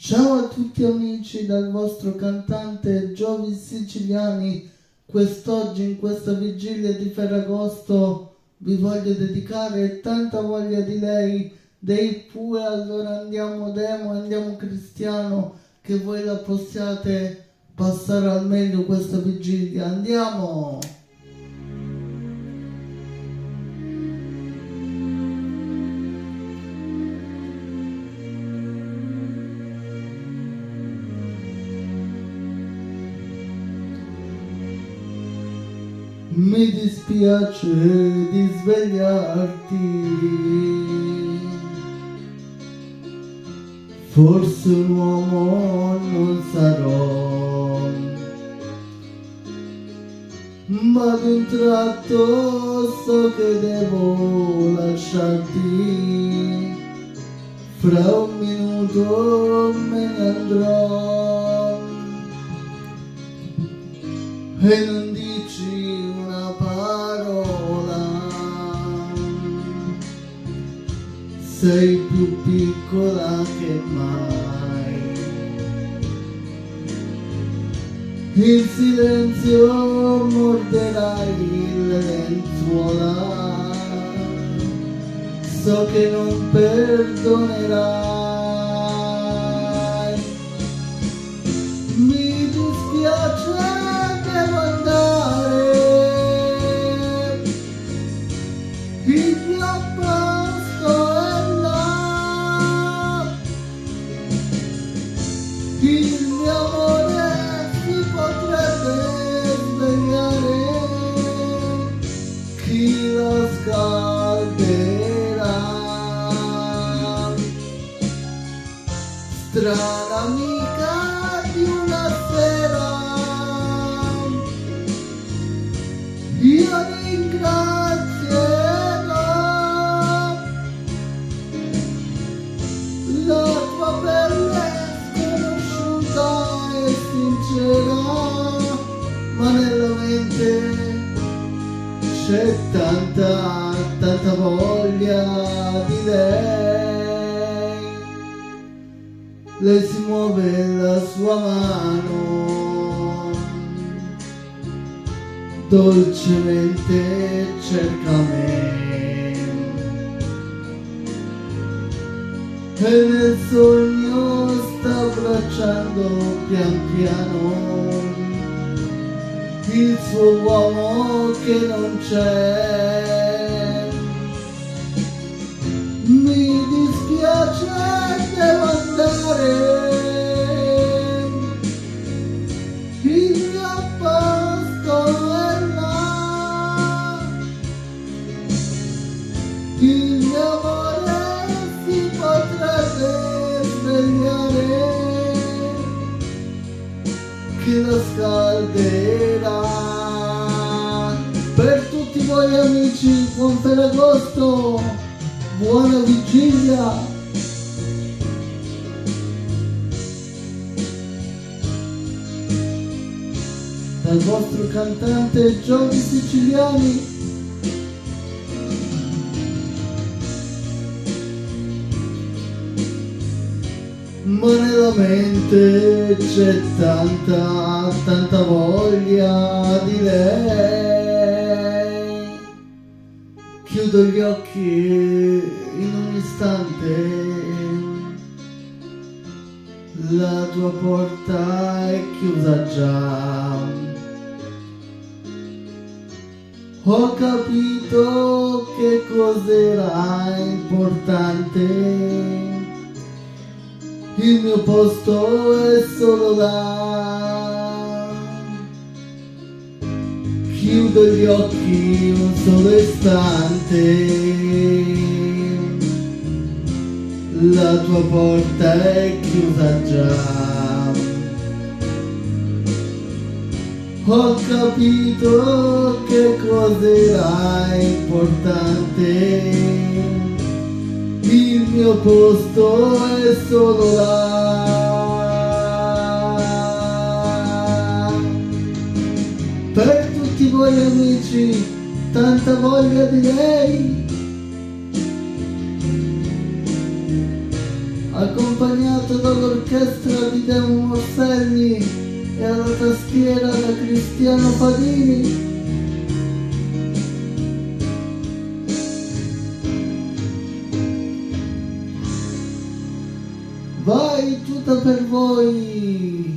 Ciao a tutti amici dal vostro cantante Giovi Siciliani. Quest'oggi in questa vigilia di Ferragosto vi voglio dedicare Tanta voglia di lei dei Pure. Allora andiamo demo, andiamo cristiano, che voi la possiate passare al meglio questa vigilia. Andiamo! Mi dispiace di svegliarti, forse un uomo non sarò, ma ad un tratto so che devo lasciarti, fra un minuto me ne andrò e non dici una parola, sei più piccola che mai, in silenzio morderai le lenzuola, so che non perdonerai, mi dispiace. Devo andare, il mio posto è là, il mio amore si potrebbe svegliare, chi lo scalderà, strana amica di una sera. Io ringrazierò la tua pelle sconosciuta e sincera, ma nella mente c'è tanta voglia di lei. Lei si muove la sua mano, dolcemente cerca me e nel sogno sta abbracciando pian piano il suo uomo che non c'è. Mi dispiace, devo andare, il mio posto è il mio amore si potrebbe svegliare, che lo scalderà. Per tutti voi amici, buon Ferragosto, buona vigilia. Dal vostro cantante Giovi Siciliani. Ma nella mente c'è tanta voglia di lei. Chiudo gli occhi in un istante, la tua porta è chiusa già. Ho capito che cos'era importante, il mio posto è solo là. Chiudo gli occhi un solo istante, la tua porta è chiusa già. Ho capito che cos'era importante, il mio posto è solo là. Per tutti voi amici, tanta voglia di lei, accompagnato dall'orchestra di Demo Morselli e alla tastiera da Cristiano Padini. Vai tutta per voi!